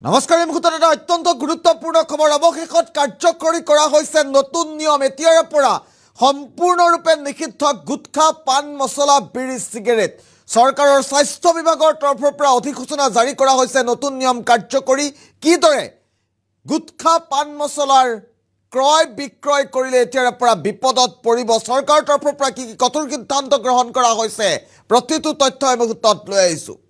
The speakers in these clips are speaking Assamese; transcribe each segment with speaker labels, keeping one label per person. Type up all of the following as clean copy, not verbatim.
Speaker 1: নমস্কাৰ, এই মুহূৰ্তত এটা অত্যন্ত গুৰুত্বপূৰ্ণ খবৰ অৱশেষত কাৰ্যকৰী কৰা হৈছে নতুন নিয়ম। এতিয়াৰে পৰা সম্পূৰ্ণৰূপে নিষিদ্ধ গুটখা, পান মছলা, বিড়ি, চিগাৰেট। চৰকাৰৰ স্বাস্থ্য বিভাগৰ তৰফৰ পৰা অধিসূচনা জাৰি কৰা হৈছে। নতুন নিয়ম কাৰ্যকৰী কিদৰে গুটখা, পান মছলাৰ ক্ৰয় বিক্ৰয় কৰিলে এতিয়াৰে পৰা বিপদত পৰিব, চৰকাৰৰ তৰফৰ পৰা কি কঠোৰ সিদ্ধান্ত গ্ৰহণ কৰা হৈছে, প্ৰতিটো তথ্য এই মুহূৰ্তত লৈ আহিছোঁ।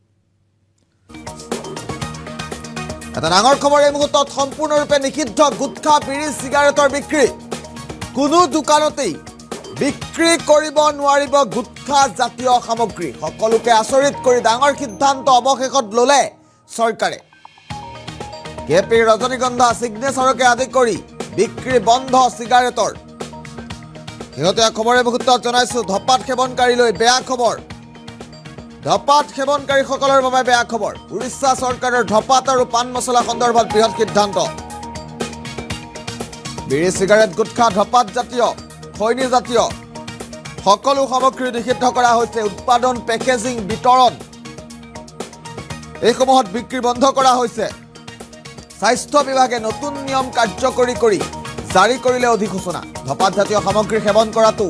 Speaker 1: এটা ডাঙৰ খবৰ এই মুহূৰ্তত, সম্পূৰ্ণৰূপে নিষিদ্ধ গুটখা, বিড়ি, চিগাৰেটৰ বিক্ৰী। কোনো দোকানতেই বিক্ৰী কৰিব নোৱাৰিব গুটখা জাতীয় সামগ্ৰী। সকলোকে আচৰিত কৰি ডাঙৰ সিদ্ধান্ত অৱশেষত ল'লে চৰকাৰে। কেপি ৰজনীগন্ধা, সিগনেচাৰকে আদি কৰি বিক্ৰী বন্ধ চিগাৰেটৰ। শেহতীয়া খবৰ এই মুহূৰ্তত জনাইছোঁ। ধপাত সেৱনকাৰীলৈ বেয়া খবৰ। ধপাত সেৱনকাৰীসকলৰ বাবে বেয়া খবৰ। উৰিষ্যা চৰকাৰৰ ধপাত আৰু পান মছলা সন্দৰ্ভত বৃহৎ সিদ্ধান্ত। বিড়ি, চিগাৰেট, গুটখা, ধপাত জাতীয়, খৈনী জাতীয় সকলো সামগ্ৰী নিষিদ্ধ কৰা হৈছে। উৎপাদন, পেকেজিং, বিতৰণ এইসমূহত বিক্ৰী বন্ধ কৰা হৈছে। স্বাস্থ্য বিভাগে নতুন নিয়ম কাৰ্যকৰী কৰি জাৰি কৰিলে অধিসূচনা। ধপাত জাতীয় সামগ্ৰী সেৱন কৰাটো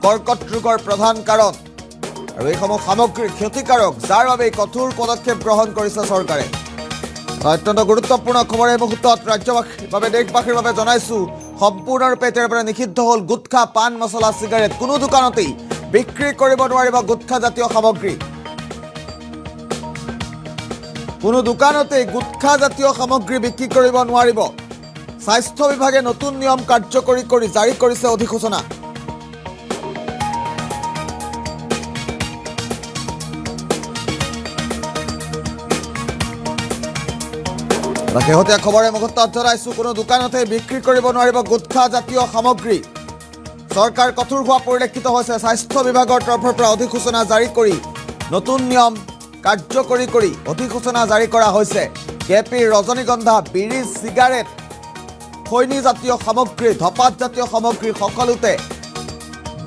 Speaker 1: কৰ্কট ৰোগৰ প্ৰধান কাৰণ আৰু এইসমূহ সামগ্ৰী ক্ষতিকাৰক, যাৰ বাবে কঠোৰ পদক্ষেপ গ্ৰহণ কৰিছে চৰকাৰে। অত্যন্ত গুৰুত্বপূৰ্ণ খবৰ এই মুহূৰ্তত ৰাজ্যবাসীৰ বাবে, দেশবাসীৰ বাবে জনাইছোঁ। সম্পূৰ্ণৰূপে এতিয়াৰ পৰা নিষিদ্ধ হ'ল গুটখা, পান মছলা, চিগাৰেট। কোনো দোকানতেই বিক্ৰী কৰিব নোৱাৰিব গুটখা জাতীয় সামগ্ৰী। কোনো দোকানতেই গুটখা জাতীয় সামগ্ৰী বিক্ৰী কৰিব নোৱাৰিব। স্বাস্থ্য বিভাগে নতুন নিয়ম কাৰ্যকৰী কৰি জাৰি কৰিছে অধিসূচনা। শেহতীয়া খবৰ এই মুহূৰ্তত জনাইছোঁ। কোনো দোকানতে বিক্ৰী কৰিব নোৱাৰিব গুটখা জাতীয় সামগ্ৰী। চৰকাৰ কঠোৰ হোৱা পৰিলক্ষিত হৈছে। স্বাস্থ্য বিভাগৰ তৰফৰ পৰা অধিসূচনা জাৰি কৰি নতুন নিয়ম কাৰ্যকৰী কৰি অধিসূচনা জাৰি কৰা হৈছে। কেপি ৰজনীগন্ধা, বিড়ি, চিগাৰেট, খৈনী জাতীয় সামগ্ৰী, ধপাত জাতীয় সামগ্ৰী সকলোতে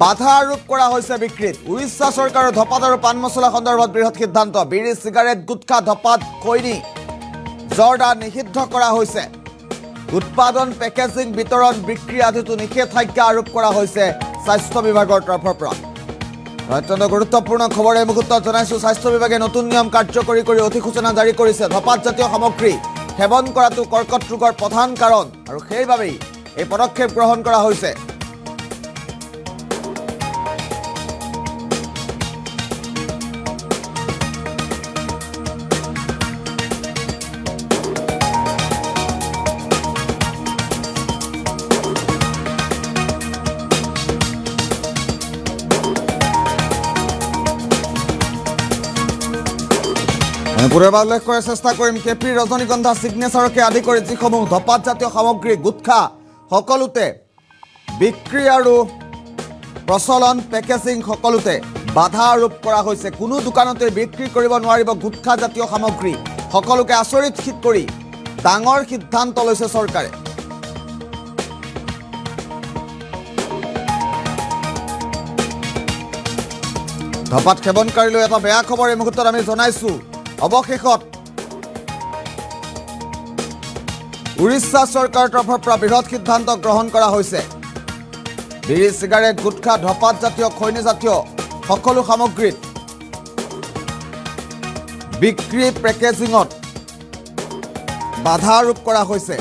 Speaker 1: বাধা আৰোপ কৰা হৈছে বিক্ৰীত। উৰিষ্যা চৰকাৰৰ ধপাত আৰু পান মছলা সন্দৰ্ভত বৃহৎ সিদ্ধান্ত। বিড়ি, চিগাৰেট, গুটখা, ধপাত, খৈনী, জৰ্দা নিষিদ্ধ কৰা হৈছে। উৎপাদন, পেকেজিং, বিতৰণ, বিক্ৰী আদিতো নিষেধাজ্ঞা আৰোপ কৰা হৈছে স্বাস্থ্য বিভাগৰ তৰফৰ পৰা। অত্যন্ত গুৰুত্বপূৰ্ণ খবৰ এই মুহূৰ্তত জনাইছোঁ। স্বাস্থ্য বিভাগে নতুন নিয়ম কাৰ্যকৰী কৰি অধিসূচনা জাৰি কৰিছে। ধপাত জাতীয় সামগ্ৰী সেৱন কৰাটো কৰ্কট ৰোগৰ প্ৰধান কাৰণ আৰু সেইবাবেই এই পদক্ষেপ গ্ৰহণ কৰা হৈছে। পুনৰবাৰ উল্লেখ কৰাৰ চেষ্টা কৰিম। কেপি ৰজনীগন্ধা, সিগনেচাৰকে আদি কৰি যিসমূহ ধপাত জাতীয় সামগ্ৰী, গুটখা সকলোতে বিক্ৰী আৰু প্ৰচলন, পেকেজিং সকলোতে বাধা আৰোপ কৰা হৈছে। কোনো দোকানতে বিক্ৰী কৰিব নোৱাৰিব গুটখা জাতীয় সামগ্ৰী। সকলোকে আচৰিত কৰি ডাঙৰ সিদ্ধান্ত লৈছে চৰকাৰে। ধপাত সেৱনকাৰীলৈ এটা বেয়া খবৰ এই মুহূৰ্তত আমি জনাইছোঁ। অৱশেষত উৰিষ্যা চৰকাৰৰ তৰফৰ পৰা বৃহৎ সিদ্ধান্ত গ্ৰহণ কৰা হৈছে। বিড়ি, চিগাৰেট, গুটখা, ধপাত জাতীয়, খৈনী জাতীয় সকলো সামগ্ৰীত বিক্ৰী, পেকেজিঙত বাধা আৰোপ কৰা হৈছে।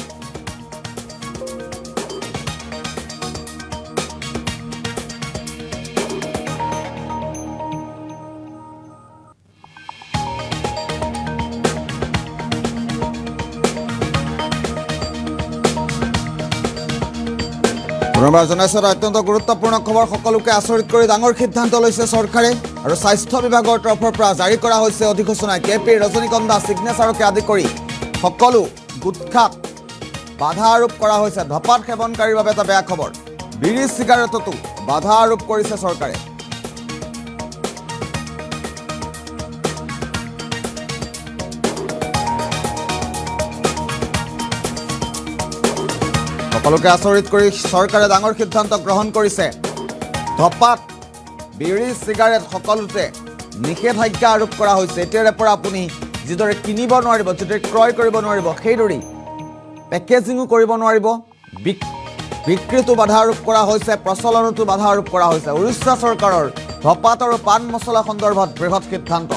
Speaker 1: পুনৰবাৰ জনাইছোঁ, অত্যন্ত গুৰুত্বপূৰ্ণ খবৰ। সকলোকে আচৰিত কৰি ডাঙৰ সিদ্ধান্ত লৈছে চৰকাৰে আৰু স্বাস্থ্য বিভাগৰ তৰফৰ পৰা জাৰি কৰা হৈছে অধিসূচনা। কেপি ৰজনীগন্ধা, সিগনেচাৰকে আদি কৰি সকলো গুটখাত বাধা আৰোপ কৰা হৈছে। ধপাত সেৱনকাৰীৰ বাবে এটা বেয়া খবৰ। বিড়ি, চিগাৰেটতো বাধা আৰোপ কৰিছে চৰকাৰে। সকলোকে আচৰিত কৰি চৰকাৰে ডাঙৰ সিদ্ধান্ত গ্ৰহণ কৰিছে। ধপাত, বিড়ি, চিগাৰেট সকলোতে নিষেধাজ্ঞা আৰোপ কৰা হৈছে। এতিয়াৰে পৰা আপুনি যিদৰে কিনিব নোৱাৰিব, যিদৰে ক্ৰয় কৰিব নোৱাৰিব, সেইদৰেই পেকেজিঙো কৰিব নোৱাৰিব, বিক্ৰীতো বাধা আৰোপ কৰা হৈছে, প্ৰচলনতো বাধা আৰোপ কৰা হৈছে। উৰিষ্যা চৰকাৰৰ ধঁপাত আৰু পাণ মছলা সন্দৰ্ভত বৃহৎ সিদ্ধান্ত।